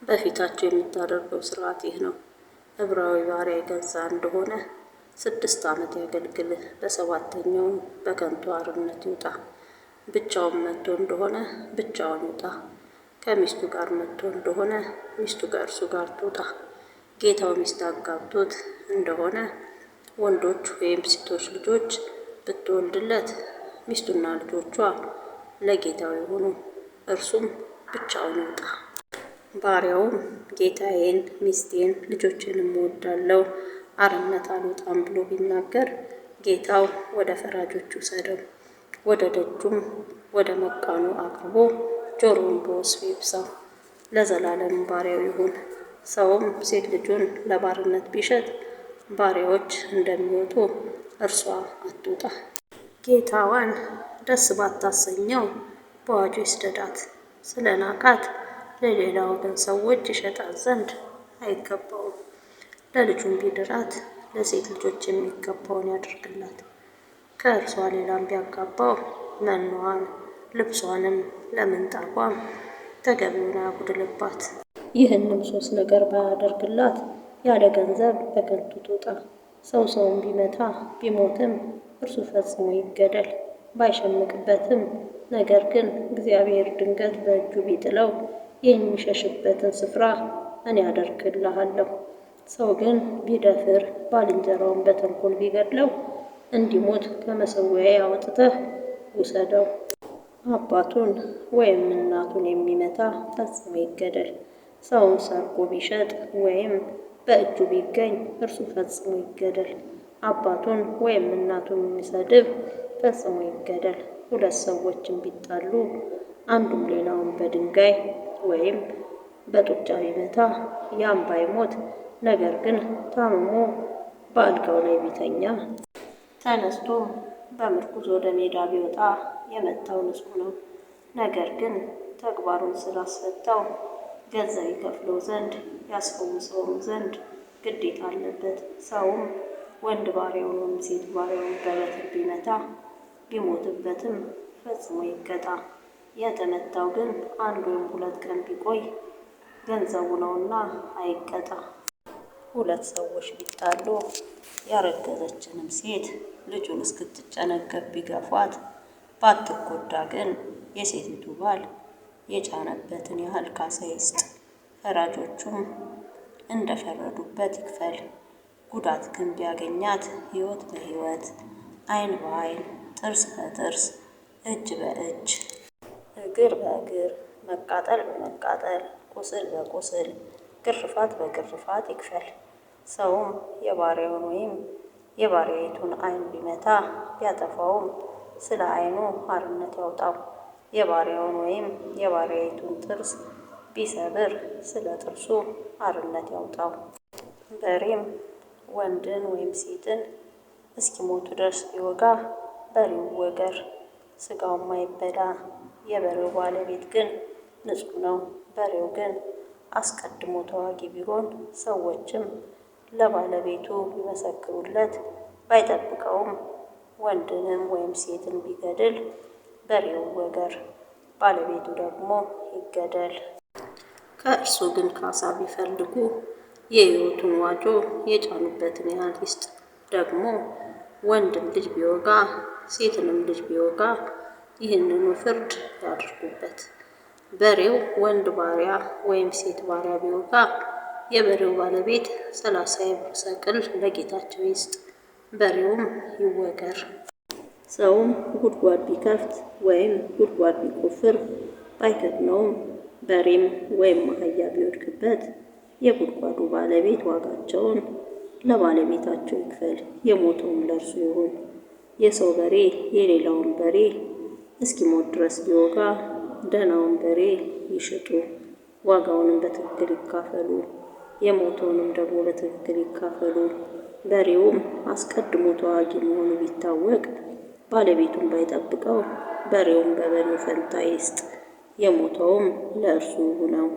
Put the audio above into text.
በፊታቸው የምታደርገው ሥርዓት ይህ ነው። ዕብራዊ ባሪያ የገዛ እንደሆነ 6 ዓመት ያገልግል፣ በ7ኛው በከንቱ አርነት ይውጣ። ብቻውን መጥቶ እንደሆነ ብቻውን ይውጣ። ከሚስቱ ጋር መጥቶ እንደሆነ ሚስቱ ከእርሱ ጋር ትውጣ። ጌታው ሚስት አጋብቶት እንደሆነ ወንዶች ወይም ሴቶች ልጆች ብትወልድለት ሚስቱና ልጆቿ ለጌታው ይሁኑ፣ እርሱም ብቻውን ይውጣ። ባሪያውም ጌታዬን፣ ሚስቴን፣ ልጆቼንም እወዳለሁ፣ አርነት አልወጣም ብሎ ቢናገር ጌታው ወደ ፈራጆች ውሰደው፣ ወደ ደጁም ወደ መቃኑ አቅርቦ ጆሮውን በወስፌ ይብሳው፣ ለዘላለም ባሪያው ይሁን። ሰውም ሴት ልጁን ለባርነት ቢሸጥ ባሪያዎች እንደሚወጡ እርሷ አትውጣ። ጌታዋን ደስ ባታሰኘው በአዋጁ ይስደዳት። ስለ ናቃት ለሌላ ወገን ሰዎች ይሸጣት ዘንድ አይገባውም። ለልጁም ቢድራት ለሴት ልጆች የሚገባውን ያድርግላት። ከእርሷ ሌላም ቢያጋባው መኖዋን፣ ልብሷንም፣ ለምንጣፏም ተገቢውን ያጉድልባት። ይህንም 3 ነገር ባያደርግላት ያለ ገንዘብ በከንቱ ትውጣ። ሰውን ቢመታ ቢሞትም እርሱ ፈጽሞ ይገደል። ባይሸምቅበትም ነገር ግን እግዚአብሔር ድንገት በእጁ ቢጥለው የሚሸሽበትን ስፍራ እኔ አደርግልሃለሁ። ሰው ግን ቢደፍር ባልንጀራውን በተንኮል ቢገድለው እንዲሞት ከመሠዊያዬ አውጥተህ ውሰደው። አባቱን ወይም እናቱን የሚመታ ፈጽሞ ይገደል። ሰውን ሰርቆ ቢሸጥ ወይም በእጁ ቢገኝ እርሱ ፈጽሞ ይገደል። አባቱን ወይም እናቱን የሚሰድብ ፈጽሞ ይገደል። 2 ሰዎችም ቢጣሉ አንዱም ሌላውን በድንጋይ ወይም በጡጫ ቢመታ ያም ባይሞት ነገር ግን ታምሞ በአልጋው ላይ ቢተኛ ተነስቶ በምርኩዝ ወደ ሜዳ ቢወጣ የመታው ንጹሕ ነው። ነገር ግን ተግባሩን ስላስፈታው ገንዘብ ይከፍለው ዘንድ ያስፈውሰውም ዘንድ ግዴታ አለበት። ሰውም ወንድ ባሪያውን ወይም ሴት ባሪያውን በበትር ቢመታ ቢሞትበትም ፈጽሞ ይቀጣ። የተመታው ግን 1 ወይም 2 ቀን ቢቆይ ገንዘቡ ነውና አይቀጣ። 2 ሰዎች ቢጣሉ ያረገዘችንም ሴት ልጁን እስክትጨነገፍ ቢገፏት ባትጎዳ ግን የሴቲቱ ባል የጫነበትን ያህል ካሳ ይስጥ። ፈራጆቹም እንደፈረዱበት ይክፈል። ጉዳት ግን ቢያገኛት ሕይወት በሕይወት፣ ዓይን በዓይን፣ ጥርስ በጥርስ፣ እጅ በእጅ፣ እግር በእግር፣ መቃጠል በመቃጠል፣ ቁስል በቁስል፣ ግርፋት በግርፋት ይክፈል። ሰውም የባሪያውን ወይም የባሪያይቱን ዓይን ቢመታ ቢያጠፋውም ስለ ዓይኑ አርነት ያውጣው። የባሪያውን ወይም የባሪያይቱን ጥርስ ቢሰብር ስለ ጥርሱ አርነት ያውጣው። በሬም ወንድን ወይም ሴትን እስኪሞቱ ድረስ ቢወጋ በሬው ይወገር፣ ሥጋውም አይበላ። የበሬው ባለቤት ግን ንጹሕ ነው። በሬው ግን አስቀድሞ ተዋጊ ቢሆን ሰዎችም ለባለቤቱ ቢመሰክሩለት ባይጠብቀውም ወንድንም ወይም ሴትን ቢገድል በሬው ይወገር፣ ባለቤቱ ደግሞ ይገደል። ከእርሱ ግን ካሳ ቢፈልጉ የሕይወቱን ዋጆ የጫኑበትን ያህል ይስጥ። ደግሞ ወንድም ልጅ ቢወጋ ሴትንም ልጅ ቢወጋ ይህንኑ ፍርድ ያድርጉበት። በሬው ወንድ ባሪያ ወይም ሴት ባሪያ ቢወጋ የበሬው ባለቤት 30 የብር ሰቅል ለጌታቸው ይስጥ፣ በሬውም ይወገር። ሰውም ጉድጓድ ቢከፍት ወይም ጉድጓድ ቢቆፍር ባይከድነውም በሬም ወይም አህያ ቢወድቅበት የጉድጓዱ ባለቤት ዋጋቸውን ለባለቤታቸው ይክፈል፣ የሞተውም ለእርሱ ይሁን። የሰው በሬ የሌላውን በሬ እስኪሞት ድረስ ቢወጋ ደህናውን በሬ ይሽጡ፣ ዋጋውንም በትክክል ይካፈሉ፣ የሞተውንም ደግሞ በትክክል ይካፈሉ። በሬውም አስቀድሞ ተዋጊ መሆኑ ቢታወቅ ባለቤቱን ባይጠብቀው በሬውን በበሬው ፈንታ ይስጥ፣ የሞተውም ለእርሱ ነው።